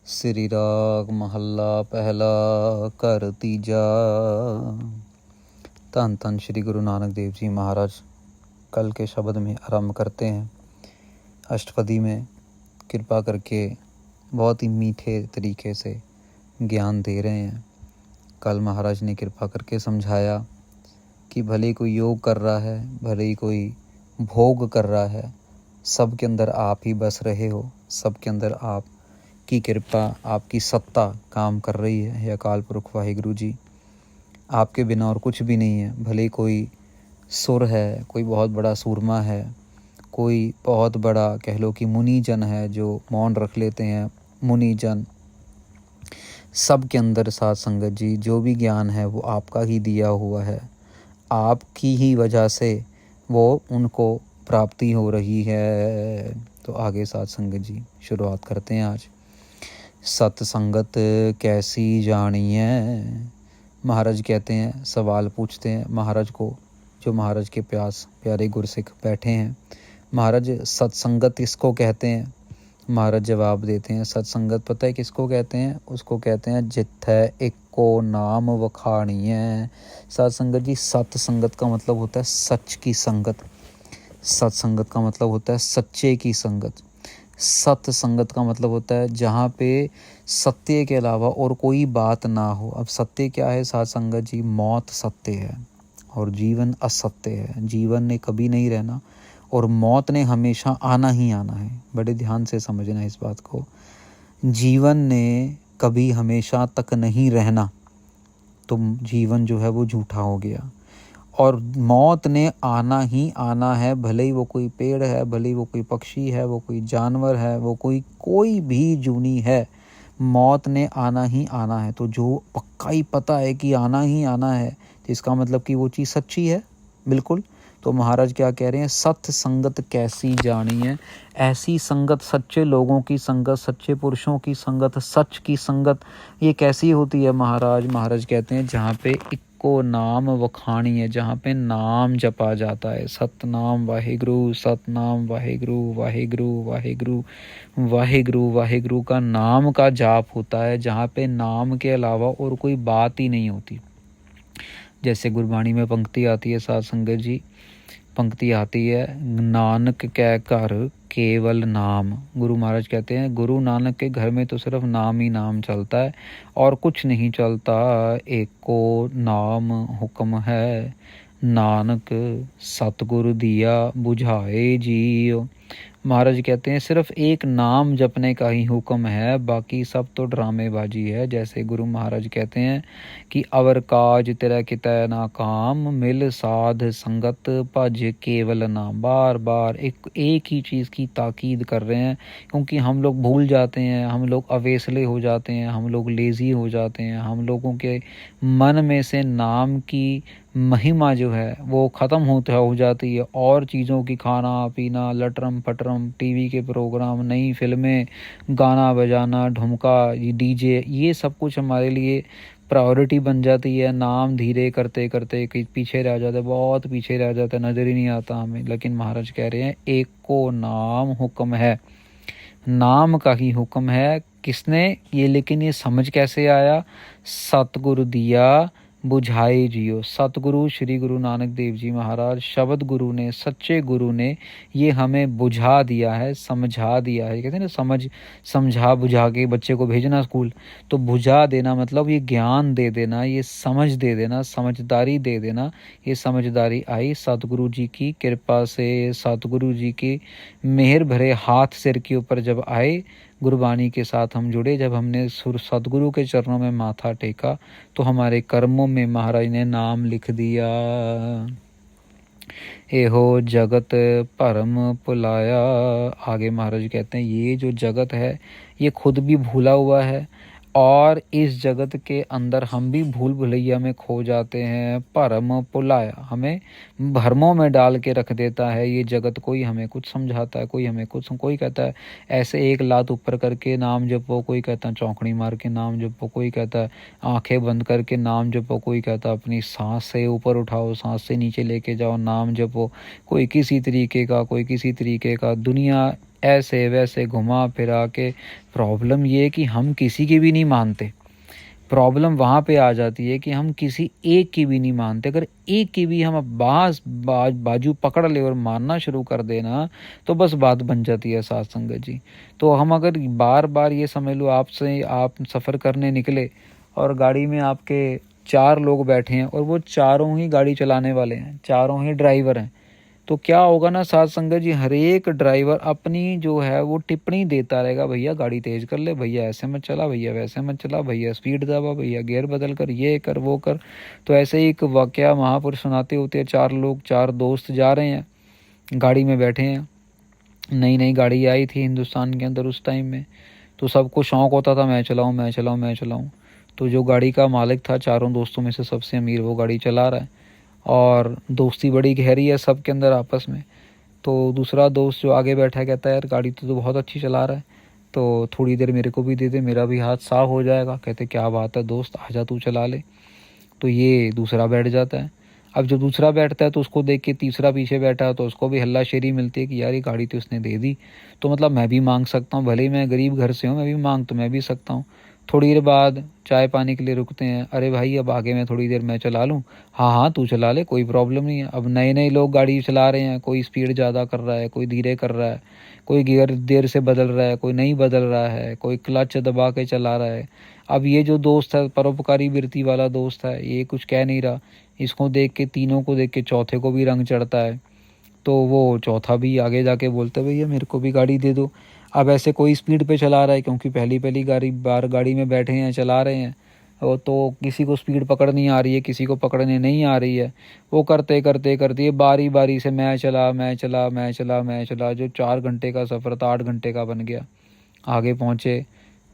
श्री राग महला पहला कर तीजा। धन धन श्री गुरु नानक देव जी महाराज कल के शब्द में आरंभ करते हैं। अष्टपदी में कृपा करके बहुत ही मीठे तरीके से ज्ञान दे रहे हैं। कल महाराज ने कृपा करके समझाया कि भले ही कोई योग कर रहा है, भले ही कोई भोग कर रहा है, सब के अंदर आप ही बस रहे हो, सब के अंदर आप की कृपा, आपकी सत्ता काम कर रही है। हे अकाल पुरख वाहिगुरु जी, आपके बिना और कुछ भी नहीं है। भले कोई सुर है, कोई बहुत बड़ा सूरमा है, कोई बहुत बड़ा कह लो कि मुनि जन है जो मौन रख लेते हैं, मुनि जन, सब के अंदर साथ संगत जी जो भी ज्ञान है वो आपका ही दिया हुआ है। आपकी ही वजह से वो उनको प्राप्ति हो रही है। तो आगे साथ संगत जी शुरुआत करते हैं आज। सत्संगत कैसी जानी है। महाराज कहते हैं, सवाल पूछते हैं महाराज को, जो महाराज के प्यारे गुरसिख बैठे हैं। महाराज सत्संगत किसको कहते हैं? महाराज जवाब देते हैं, सत्संगत पता है किसको कहते हैं? उसको कहते हैं जित्थै इक्को नाम वखाणी है। सत्संगत जी, सत्संगत का मतलब होता है सच की संगत। सत्संगत का मतलब होता है सच्चे की संगत। सत्संगत का मतलब होता है जहाँ पे सत्य के अलावा और कोई बात ना हो। अब सत्य क्या है साथ संगत जी? मौत सत्य है और जीवन असत्य है। जीवन ने कभी नहीं रहना और मौत ने हमेशा आना ही आना है। बड़े ध्यान से समझना इस बात को। जीवन ने कभी हमेशा तक नहीं रहना, तो जीवन जो है वो झूठा हो गया। और मौत ने आना ही आना है, भले ही वो कोई पेड़ है, भले ही वो कोई पक्षी है, वो कोई जानवर है, वो कोई भी जूनी है, मौत ने आना ही आना है। तो जो पक्का ही पता है कि आना ही आना है, तो इसका मतलब कि वो चीज़ सच्ची है बिल्कुल। तो महाराज क्या कह रहे हैं? सत्य संगत कैसी जानी है। ऐसी संगत, सच्चे लोगों की संगत, सच्चे पुरुषों की संगत, सच की संगत, ये कैसी होती है महाराज? महाराज कहते हैं जहाँ पे को नाम वखाणी है, जहाँ पे नाम जपा जाता है। सतनाम वाहिगुरु, सतनाम वाहिगुरु, वाहिगुरु वाहिगुरु वाहिगुरु वाहिगुरु का नाम का जाप होता है, जहाँ पे नाम के अलावा और कोई बात ही नहीं होती। जैसे गुरबाणी में पंक्ति आती है साथ संगत जी, पंक्ति आती है, नानक कै घर केवल नाम। गुरु महाराज कहते हैं गुरु नानक के घर में तो सिर्फ नाम ही नाम चलता है और कुछ नहीं चलता। एको नाम हुक्म है, नानक सतगुरु दिया बुझाए जियो। महाराज कहते हैं सिर्फ एक नाम जपने का ही हुक्म है, बाकी सब तो ड्रामेबाजी है। जैसे गुरु महाराज कहते हैं कि अवर काज तेरा कितै ना काम, मिल साध संगत भज केवल नाम। बार बार एक ही चीज़ की ताकीद कर रहे हैं, क्योंकि हम लोग भूल जाते हैं, हम लोग अवेसले हो जाते हैं, हम लोग लेज़ी हो जाते हैं, हम लोगों के मन में से नाम की महिमा जो है वो ख़त्म हो जाती है। और चीज़ों की खाना पीना, लटरम पटरम, टीवी के प्रोग्राम, नई फिल्में, गाना बजाना, ठुमका, डीजे, ये सब कुछ हमारे लिए प्रायोरिटी बन जाती है। नाम धीरे करते करते पीछे रह जाते, बहुत पीछे रह जाते, नज़र ही नहीं आता हमें। लेकिन महाराज कह रहे हैं एक को नाम हुक्म है, नाम का ही हुक्म है। किसने ये, लेकिन ये समझ कैसे आया? सतगुरु दिया बुझाए जियो। सतगुरु श्री गुरु नानक देव जी महाराज, शब्द गुरु ने, सच्चे गुरु ने ये हमें बुझा दिया है, समझा दिया है। कहते हैं ना, समझा बुझा के बच्चे को भेजना स्कूल, तो बुझा देना मतलब ये ज्ञान दे देना, ये समझ दे देना, समझदारी दे देना। ये समझदारी आई सतगुरु जी की कृपा से, सतगुरु जी के मेहर भरे हाथ सिर के ऊपर जब आए, गुरबाणी के साथ हम जुड़े, जब हमने सतगुरु के चरणों में माथा टेका, तो हमारे कर्मों में महाराज ने नाम लिख दिया। एहो जगत भरम भुलाया। आगे महाराज कहते हैं ये जो जगत है ये खुद भी भूला हुआ है, और इस जगत के अंदर हम भी भूल भुलैया में खो जाते हैं। भरम भुलाया, हमें भरमों में डाल के रख देता है ये जगत। कोई हमें कुछ समझाता है, कोई हमें कुछ, कोई कहता है ऐसे एक लात ऊपर करके नाम जपो, कोई कहता है चौंकड़ी मार के नाम जपो, कोई कहता है आंखें बंद करके नाम जपो, कोई कहता है अपनी सांस से ऊपर उठाओ, सांस से नीचे लेके जाओ, नाम जपो। कोई किसी तरीके का, कोई किसी तरीके का। दुनिया ऐसे वैसे घुमा फिरा के। प्रॉब्लम ये है कि हम किसी की भी नहीं मानते। प्रॉब्लम वहाँ पे आ जाती है कि हम किसी एक की भी नहीं मानते। अगर एक की भी हम बाजू पकड़ ले और मानना शुरू कर देना तो बस बात बन जाती है साथ संगत जी। तो हम अगर बार बार ये समझ लो, आप सफ़र करने निकले और गाड़ी में आपके 4 लोग बैठे हैं और वो चारों ही गाड़ी चलाने वाले हैं, चारों ही ड्राइवर हैं, तो क्या होगा ना साथ संगत जी, हर एक ड्राइवर अपनी जो है वो टिप्पणी देता रहेगा, भैया गाड़ी तेज कर ले, भैया ऐसे मत चला, भैया वैसे मत चला, भैया स्पीड दबा, भैया गियर बदल कर, ये कर वो कर। तो ऐसे ही एक वाकया महापुरुष सुनाते होते, 4 लोग 4 दोस्त जा रहे हैं, गाड़ी में बैठे हैं। नई नई गाड़ी आई थी हिंदुस्तान के अंदर उस टाइम में, तो सबको शौक़ होता था मैं चलाऊँ मैं चलाऊँ मैं चलाऊँ। तो जो गाड़ी का मालिक था, चारों दोस्तों में से सबसे अमीर, वो गाड़ी चला रहा है और दोस्ती बड़ी गहरी है सबके अंदर आपस में। तो दूसरा दोस्त जो आगे बैठा है कहता है, यार गाड़ी तो बहुत अच्छी चला रहा है, तो थोड़ी देर मेरे को भी दे दे, मेरा भी हाथ साफ हो जाएगा। कहते क्या बात है दोस्त, आजा तू चला ले। तो ये दूसरा बैठ जाता है। अब जो दूसरा बैठता है तो उसको देख के तीसरा पीछे बैठा है, तो उसको भी हल्लाशेरी मिलती है कि यार ये गाड़ी तो उसने दे दी, तो मतलब मैं भी मांग सकता हूँ, भले ही मैं गरीब घर से हूँ, मैं भी मांग तो मैं भी सकता हूँ। थोड़ी देर बाद चाय पानी के लिए रुकते हैं, अरे भाई अब आगे मैं थोड़ी देर मैं चला लूँ, हाँ हाँ तू चला ले, कोई प्रॉब्लम नहीं है। अब नए नए लोग गाड़ी चला रहे हैं, कोई स्पीड ज़्यादा कर रहा है, कोई धीरे कर रहा है, कोई गियर देर से बदल रहा है, कोई नहीं बदल रहा है, कोई क्लच दबा के चला रहा है। अब ये जो दोस्त है, परोपकारी वृत्ति वाला दोस्त है, ये कुछ कह नहीं रहा, इसको देख के, तीनों को देख के चौथे को भी रंग चढ़ता है। तो वो चौथा भी आगे जाके बोलता है, भैया मेरे को भी गाड़ी दे दो। अब ऐसे कोई स्पीड पे चला रहा है, क्योंकि पहली पहली गाड़ी में बैठे हैं, चला रहे हैं, और तो किसी को स्पीड पकड़नी आ रही है, किसी को पकड़ने नहीं आ रही है। वो करते करते करते बारी बारी से मैं चला मैं चला मैं चला मैं चला, जो 4 घंटे का सफ़र था 8 घंटे का बन गया। आगे पहुँचे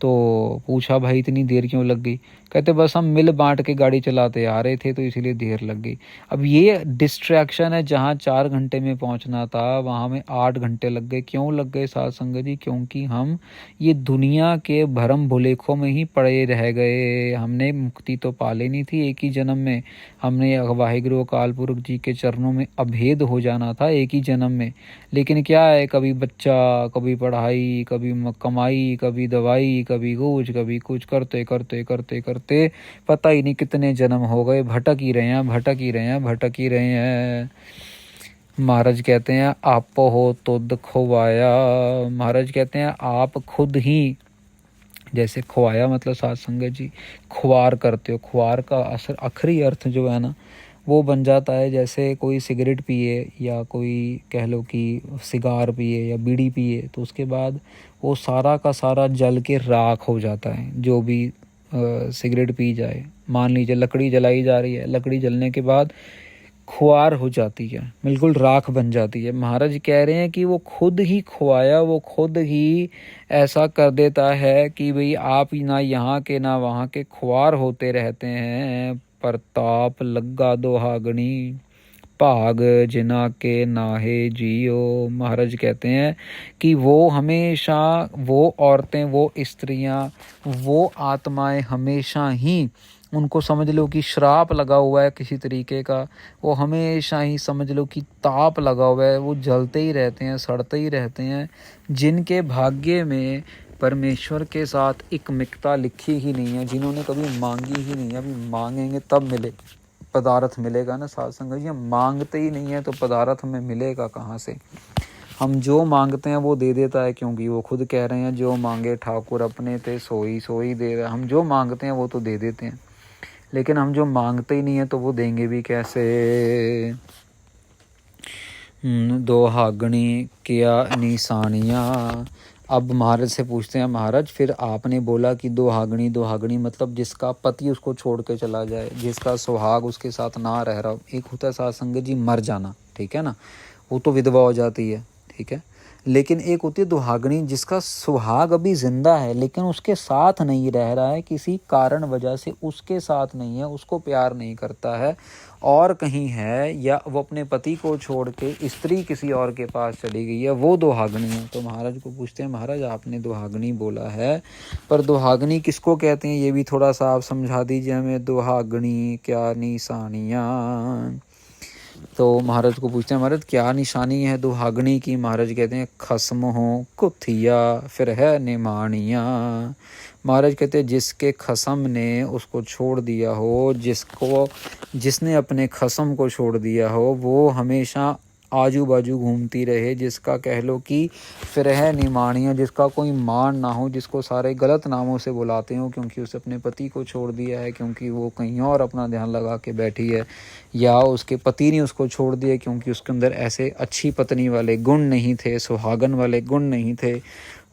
तो पूछा, भाई इतनी देर क्यों लग गई? कहते बस हम मिल बांट के गाड़ी चलाते आ रहे थे तो इसीलिए देर लग गई। अब ये डिस्ट्रैक्शन है, जहाँ 4 घंटे में पहुंचना था वहाँ में 8 घंटे लग गए। क्यों लग गए साथ संगत जी? क्योंकि हम ये दुनिया के भरम भुलेखों में ही पड़े रह गए। हमने मुक्ति तो पा लेनी थी एक ही जन्म में, हमने वाहिगुरु अकाल पुरख जी के चरणों में अभेद हो जाना था एक ही जन्म में। लेकिन क्या है, कभी बच्चा, कभी पढ़ाई, कभी कमाई, कभी दवाई, कभी कुछ करते करते करते करते पता ही नहीं कितने जन्म हो गए। भटक ही रहे हैं भटक ही रहे हैं भटक ही रहे हैं। महाराज कहते हैं आप हो तो खोवाया। महाराज कहते हैं आप खुद ही, जैसे खोवाया मतलब साथ संगत जी खुआर करते हो। खुआर का असर आखिरी अर्थ जो है ना वो बन जाता है, जैसे कोई सिगरेट पिए या कोई कह लो कि सिगार पिए या बीड़ी पिए, तो उसके बाद वो सारा का सारा जल के राख हो जाता है। जो भी सिगरेट पी जाए, मान लीजिए लकड़ी जलाई जा रही है, लकड़ी जलने के बाद खुआर हो जाती है, बिल्कुल राख बन जाती है। महाराज कह रहे हैं कि वो खुद ही खुआया, वो खुद ही ऐसा कर देता है कि भाई आप ना यहाँ के ना वहाँ के खुआर होते रहते हैं। प्रताप लग्गा दोहागनी, भाग जिना के नाहे जियो। महाराज कहते हैं कि वो हमेशा, वो औरतें, वो स्त्रियां, वो आत्माएं हमेशा ही, उनको समझ लो कि श्राप लगा हुआ है किसी तरीके का, वो हमेशा ही समझ लो कि ताप लगा हुआ है, वो जलते ही रहते हैं, सड़ते ही रहते हैं। जिनके भाग्य में परमेश्वर के साथ एक मिकता लिखी ही नहीं है, जिन्होंने कभी मांगी ही नहीं है। अभी मांगेंगे तब मिले पदार्थ मिलेगा ना साथ संगत जी। मांगते ही नहीं है तो पदार्थ हमें मिलेगा कहाँ से? हम जो मांगते हैं वो दे देता है, क्योंकि वो खुद कह रहे हैं जो मांगे ठाकुर अपने ते सोई सोई दे रहा है। हम जो मांगते हैं वो तो दे देते हैं, लेकिन हम जो मांगते ही नहीं है तो वो देंगे भी कैसे? दोहागनी क्या निशानियाँ। अब महाराज से पूछते हैं, महाराज फिर आपने बोला कि दोहागनी, दोहागनी मतलब जिसका पति उसको छोड़ के चला जाए, जिसका सुहाग उसके साथ ना रह रहा। एक होता है साथ संगत जी मर जाना, ठीक है ना, वो तो विधवा हो जाती है, ठीक है। लेकिन एक होती है दुहागनी, जिसका सुहाग अभी जिंदा है लेकिन उसके साथ नहीं रह रहा है, किसी कारण वजह से उसके साथ नहीं है, उसको प्यार नहीं करता है और कहीं है, या वो अपने पति को छोड़ के स्त्री किसी और के पास चली गई है, वो दुहागनी है। तो महाराज को पूछते हैं, महाराज आपने दुहागनी बोला है, पर दुहागनी किसको कहते हैं ये भी थोड़ा सा आप समझा दीजिए हमें। दुहागनी क्या निशानियाँ। तो महाराज को पूछते हैं, महाराज क्या निशानी है दुहागनी की? महाराज कहते हैं, खसम हो कुथिया फिर है निमानिया। महाराज कहते हैं, जिसके खसम ने उसको छोड़ दिया हो, जिसने अपने खसम को छोड़ दिया हो, वो हमेशा आजू बाजू घूमती रहे, जिसका कह लो कि फिर है निमानिया, जिसका कोई मान ना हो, जिसको सारे गलत नामों से बुलाते हो क्योंकि उसने अपने पति को छोड़ दिया है, क्योंकि वो कहीं और अपना ध्यान लगा के बैठी है, या उसके पति ने उसको छोड़ दिया क्योंकि उसके अंदर ऐसे अच्छी पत्नी वाले गुण नहीं थे, सुहागन वाले गुण नहीं थे,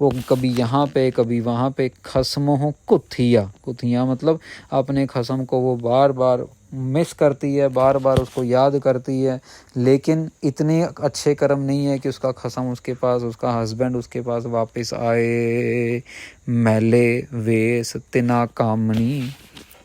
वो कभी यहाँ पे कभी वहाँ पे। खसमों कुथिया मतलब अपने खसम को वो बार बार मिस करती है, बार बार उसको याद करती है, लेकिन इतने अच्छे कर्म नहीं है कि उसका खसम उसके पास, उसका हस्बैंड उसके पास वापस आए। मैले वेस तिना कामनी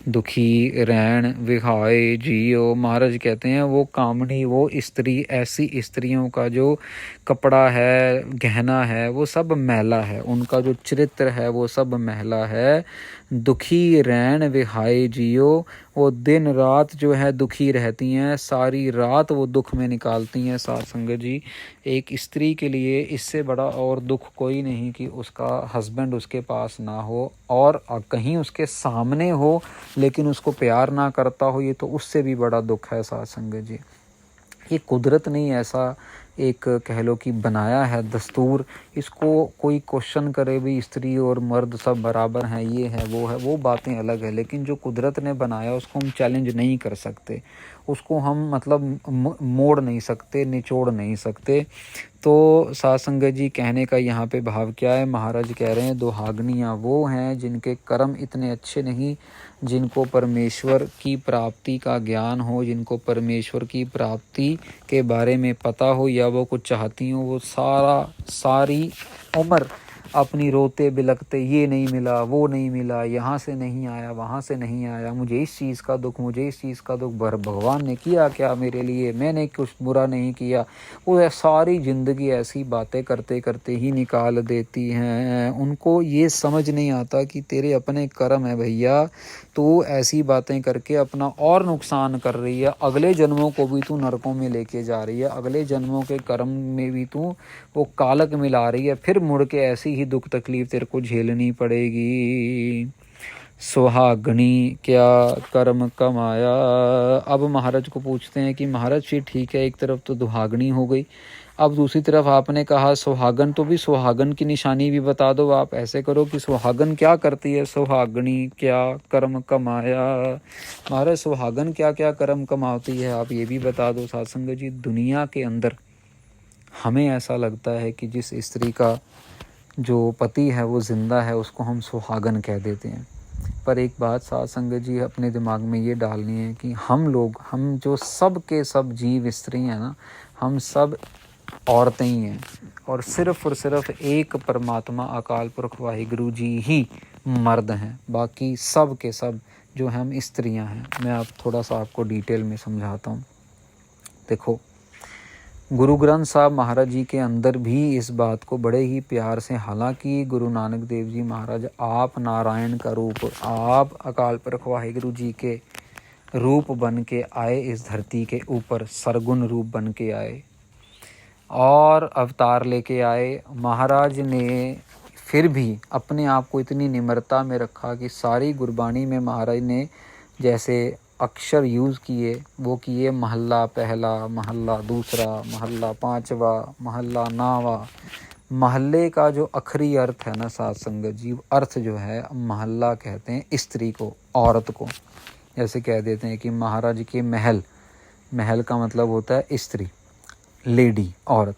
दुखी रैन विहाय जियो। महाराज कहते हैं, वो कामनी, वो स्त्री, ऐसी स्त्रियों का जो कपड़ा है, गहना है, वो सब मैला है, उनका जो चरित्र है वो सब मैला है। दुखी रैन विहाय जियो, वो दिन रात जो है दुखी रहती हैं, सारी रात वो दुख में निकालती हैं। साथ संगत जी, एक स्त्री के लिए इससे बड़ा और दुख कोई नहीं कि उसका हस्बैंड उसके पास ना हो, और कहीं उसके सामने हो लेकिन उसको प्यार ना करता हो, ये तो उससे भी बड़ा दुख है। साथ संगत जी, ये कुदरत नहीं ऐसा एक कह लो कि बनाया है दस्तूर, इसको कोई क्वेश्चन करे भी स्त्री और मर्द सब बराबर हैं, ये है, वो बातें अलग है, लेकिन जो कुदरत ने बनाया उसको हम चैलेंज नहीं कर सकते, उसको हम मतलब मोड़ नहीं सकते, निचोड़ नहीं सकते। तो साथ संगत जी, कहने का यहाँ पे भाव क्या है? महाराज कह रहे हैं, दुहागनियाँ वो हैं जिनके कर्म इतने अच्छे नहीं, जिनको परमेश्वर की प्राप्ति का ज्ञान हो, जिनको परमेश्वर की प्राप्ति के बारे में पता हो, या वो कुछ चाहती हो, वो सारी उम्र अपनी रोते बिलखते, ये नहीं मिला, वो नहीं मिला, यहाँ से नहीं आया, वहाँ से नहीं आया, मुझे इस चीज़ का दुख, मुझे इस चीज़ का दुख, भगवान ने किया क्या मेरे लिए, मैंने कुछ बुरा नहीं किया, वो सारी ज़िंदगी ऐसी बातें करते करते ही निकाल देती हैं। उनको ये समझ नहीं आता कि तेरे अपने कर्म है भैया, तू ऐसी बातें करके अपना और नुकसान कर रही है, अगले जन्मों को भी तू नरकों में लेके जा रही है, अगले जन्मों के कर्म में भी तू वो कालक मिला रही है, फिर मुड़ के ऐसी ही दुख तकलीफ तेरे को झेलनी पड़ेगी। सुहागनी क्या कर्म कमाया। अब महाराज को पूछते हैं कि महाराज फिर ठीक है, एक तरफ तो दुहागनी हो गई, अब दूसरी तरफ आपने कहा सुहागन, तो भी सुहागन की निशानी भी बता दो। आप ऐसे करो कि सुहागन क्या करती है, सुहागनी क्या कर्म कमाया। महाराज सुहागन क्या क्या कर्म कमाती है, आप ये भी बता दो। साथ संगत जी, दुनिया के अंदर हमें ऐसा लगता है कि जिस स्त्री का जो पति है वो जिंदा है, उसको हम सुहागन कह देते हैं, पर एक बात साथ संगत जी अपने दिमाग में ये डालनी है कि हम जो सब के सब जीव स्त्री हैं ना, हम सब औरतें ही हैं, और सिर्फ एक परमात्मा अकाल पुरख वाहिगुरु जी ही मर्द हैं, बाकी सब के सब जो हैं हम स्त्रियां हैं। मैं आप थोड़ा सा आपको डिटेल में समझाता हूँ। देखो, गुरु ग्रंथ साहब महाराज जी के अंदर भी इस बात को बड़े ही प्यार से, हालांकि गुरु नानक देव जी महाराज आप नारायण का रूप, आप अकाल पुरख वाहिगुरु जी के रूप बन के आए इस धरती के ऊपर, सरगुण रूप बन के आए और अवतार लेके आए। महाराज ने फिर भी अपने आप को इतनी निम्रता में रखा कि सारी गुरबाणी में महाराज ने जैसे अक्षर यूज़ किए, वो किए महल्ला पहला, महल्ला दूसरा, महल्ला पांचवा, महल्ला नावा। महल्ले का जो आखिरी अर्थ है ना साथ संगत जी, अर्थ जो है महल्ला कहते हैं स्त्री को, औरत को। जैसे कह देते हैं कि महाराज के महल, महल का मतलब होता है स्त्री, लेडी, औरत।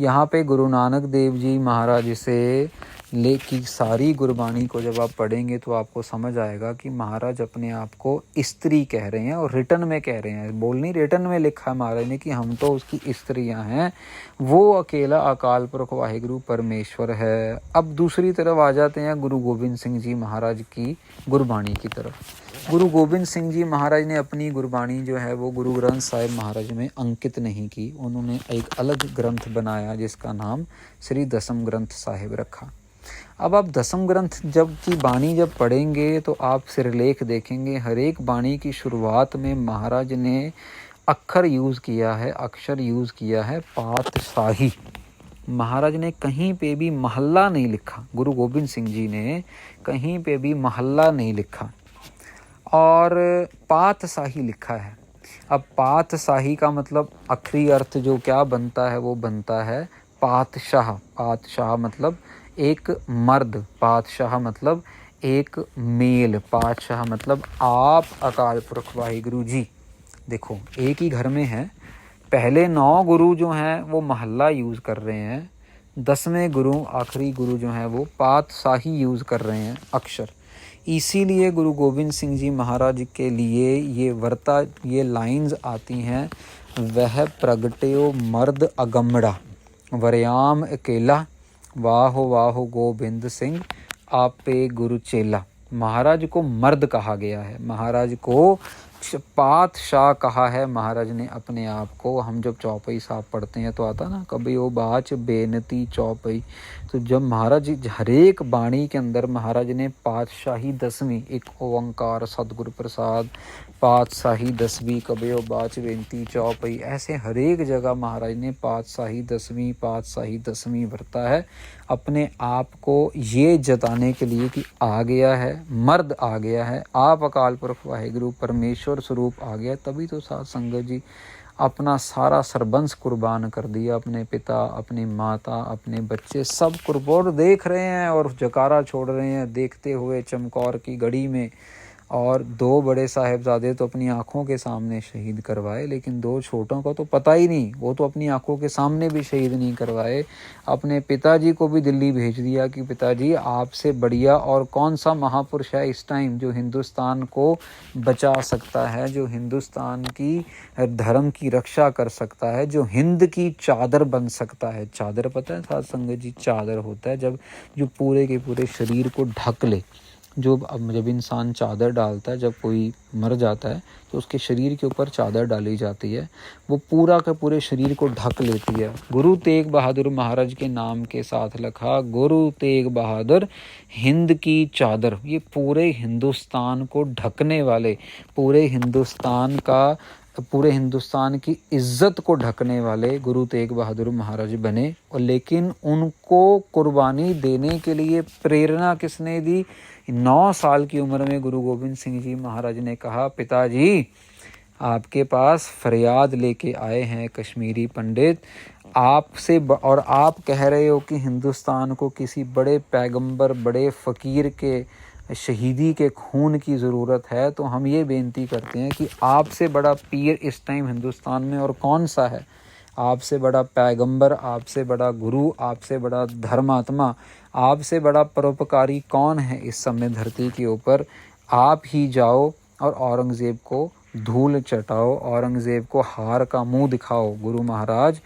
यहाँ पे गुरु नानक देव जी महाराज से की सारी गुरबाणी को जब आप पढ़ेंगे तो आपको समझ आएगा कि महाराज अपने आप को स्त्री कह रहे हैं, और रिटर्न में कह रहे हैं, बोल नहीं, रिटर्न में लिखा है महाराज ने कि हम तो उसकी स्त्रियां हैं, वो अकेला अकाल पुरख वाहिगुरु परमेश्वर है। अब दूसरी तरफ आ जाते हैं गुरु गोविंद सिंह जी महाराज की गुरबाणी की तरफ। गुरु गोविंद सिंह जी महाराज ने अपनी गुरबाणी जो है वो गुरु ग्रंथ साहिब महाराज में अंकित नहीं की, उन्होंने एक अलग ग्रंथ बनाया जिसका नाम श्री दसम ग्रंथ साहिब रखा। अब आप दसम ग्रंथ जब पढ़ेंगे तो आप सिरलेख देखेंगे, हर एक बाणी की शुरुआत में महाराज ने अक्षर यूज़ किया है पातशाही। महाराज ने कहीं पे भी महल्ला नहीं लिखा, गुरु गोबिंद सिंह जी ने कहीं पे भी महल्ला नहीं लिखा और पातशाही लिखा है। अब पातशाही का मतलब आखिरी अर्थ जो क्या बनता है, वो बनता है पातशाह। पातशाह मतलब एक मर्द, पातशाह मतलब एक मेल, पातशाह मतलब आप अकाल पुरख वाहिगुरु जी। देखो एक ही घर में है, पहले 9 गुरु जो हैं वो महल्ला यूज़ कर रहे हैं, 10वें गुरु आखिरी गुरु जो हैं वो पातशाही यूज़ कर रहे हैं अक्षर। इसीलिए गुरु गोविंद सिंह जी महाराज के लिए ये लाइंस आती हैं, वह प्रगट्यो मर्द अगमड़ा वरयाम अकेला, वाहो वाहो गोविंद सिंह आपे गुरु चेला। महाराज को मर्द कहा गया है, महाराज को पातशाह कहा है महाराज ने अपने आप को। हम जब चौपाई साहब पढ़ते हैं तो आता ना, कभी वो बाच बेनती चौपाई, तो जब महाराज हर एक बाणी के अंदर महाराज ने पातशाही 10वीं, एक ओंकार सतगुरु प्रसाद पातशाही 10वीं, कभी वो बाच बेनती चौपाई, ऐसे हर एक जगह महाराज ने पातशाही 10वीं बरता है अपने आप को ये जताने के लिए कि आ गया है, मर्द आ गया है, आप अकाल पुरख वाहिगुरु परमेश्वर स्वरूप आ गया। तभी तो साध संगत जी अपना सारा सरबंस कुर्बान कर दिया, अपने पिता, अपनी माता, अपने बच्चे सब कुर्बान देख रहे हैं और जकारा छोड़ रहे हैं देखते हुए चमकौर की घड़ी में। और 2 बड़े साहिबजादे तो अपनी आंखों के सामने शहीद करवाए, लेकिन 2 छोटों को तो पता ही नहीं, वो तो अपनी आंखों के सामने भी शहीद नहीं करवाए। अपने पिताजी को भी दिल्ली भेज दिया कि पिताजी आपसे बढ़िया और कौन सा महापुरुष है इस टाइम जो हिंदुस्तान को बचा सकता है, जो हिंदुस्तान की धर्म की रक्षा कर सकता है, जो हिंद की चादर बन सकता है। चादर पता है साध संगत जी, चादर होता है जब जो पूरे के पूरे शरीर को ढक ले। जब इंसान चादर डालता है, जब कोई मर जाता है तो उसके शरीर के ऊपर चादर डाली जाती है, वो पूरा का पूरे शरीर को ढक लेती है। गुरु तेग बहादुर महाराज के नाम के साथ लिखा, गुरु तेग बहादुर हिंद की चादर। ये पूरे हिंदुस्तान को ढकने वाले, पूरे हिंदुस्तान की इज्जत को ढकने वाले गुरु तेग बहादुर महाराज बने। और लेकिन उनको कुर्बानी देने के लिए प्रेरणा किसने दी? 9 साल की उम्र में गुरु गोविंद सिंह जी महाराज ने कहा, पिताजी आपके पास फरियाद लेके आए हैं कश्मीरी पंडित आपसे, और आप कह रहे हो कि हिंदुस्तान को किसी बड़े पैगंबर, बड़े फ़कीर के शहीदी के खून की ज़रूरत है, तो हम ये बेनती करते हैं कि आपसे बड़ा पीर इस टाइम हिंदुस्तान में और कौन सा है? आपसे बड़ा पैगंबर, आपसे बड़ा गुरु, आपसे बड़ा धर्मात्मा, आपसे बड़ा परोपकारी कौन है इस समय धरती के ऊपर? आप ही जाओ और औरंगज़ेब को धूल चटाओ, औरंगज़ेब को हार का मुंह दिखाओ। गुरु महाराज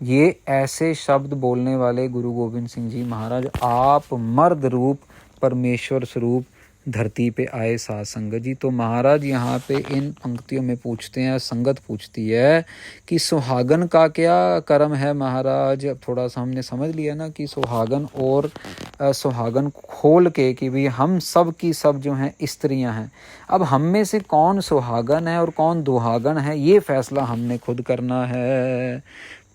ये ऐसे शब्द बोलने वाले गुरु गोविंद सिंह जी महाराज, आप मर्द रूप परमेश्वर स्वरूप धरती पे आए साध संगत जी। तो महाराज यहाँ पे इन पंक्तियों में पूछते हैं, संगत पूछती है कि सुहागन का क्या कर्म है महाराज। अब थोड़ा सा हमने समझ लिया ना कि सुहागन और सुहागन खोल के कि भी हम सब की सब जो हैं स्त्रियां हैं। अब हम में से कौन सुहागन है और कौन दुहागन है, ये फैसला हमने खुद करना है।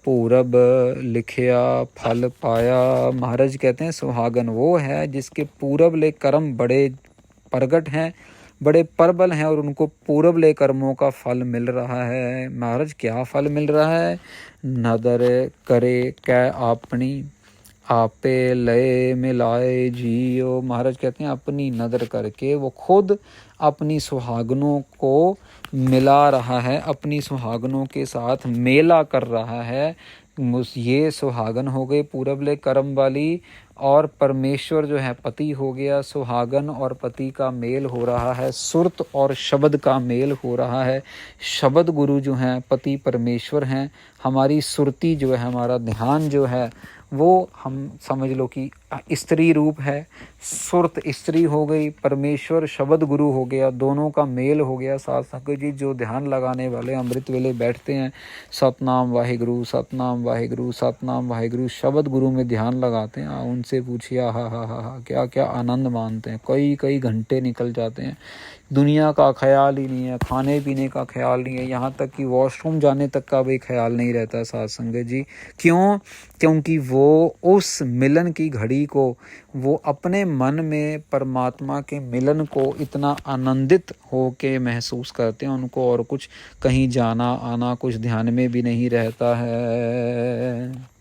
पूरब लिखिया फल पाया। महाराज कहते हैं सुहागन वो है जिसके पूरब ले कर्म बड़े प्रगट हैं, बड़े प्रबल हैं और उनको पूरब ले कर्मों का फल मिल रहा है। महाराज क्या फल मिल रहा है? नदर करे कै अपनी आपे लय मिलाए जियो। महाराज कहते हैं अपनी नदर करके वो खुद अपनी सुहागनों को मिला रहा है, अपनी सुहागनों के साथ मेला कर रहा है। ये सुहागन हो गए पूरब ले कर्म वाली, और परमेश्वर जो है पति हो गया। सुहागन और पति का मेल हो रहा है, सुरत और शब्द का मेल हो रहा है। शब्द गुरु जो हैं पति परमेश्वर हैं, हमारी सुरती जो है, हमारा ध्यान जो है वो हम समझ लो कि स्त्री रूप है, सुरत स्त्री हो गई, परमेश्वर शब्द गुरु हो गया, दोनों का मेल हो गया। साथ संगत जी जो ध्यान लगाने वाले अमृत वेले बैठते हैं, सतनाम वाहिगुरु, सतनाम वाहिगुरु, सतनाम वाहिगुरु शब्द गुरु में ध्यान लगाते हैं, उनसे पूछिए हा क्या क्या आनंद मानते हैं। कई कई घंटे निकल जाते हैं, दुनिया का ख्याल ही नहीं है, खाने पीने का ख्याल नहीं है, यहाँ तक कि वॉशरूम जाने तक का भी ख्याल नहीं रहता साथ संगत जी। क्यों? क्योंकि वो उस मिलन की घड़ी को, वो अपने मन में परमात्मा के मिलन को इतना आनंदित हो के महसूस करते हैं, उनको और कुछ कहीं जाना आना कुछ ध्यान में भी नहीं रहता है।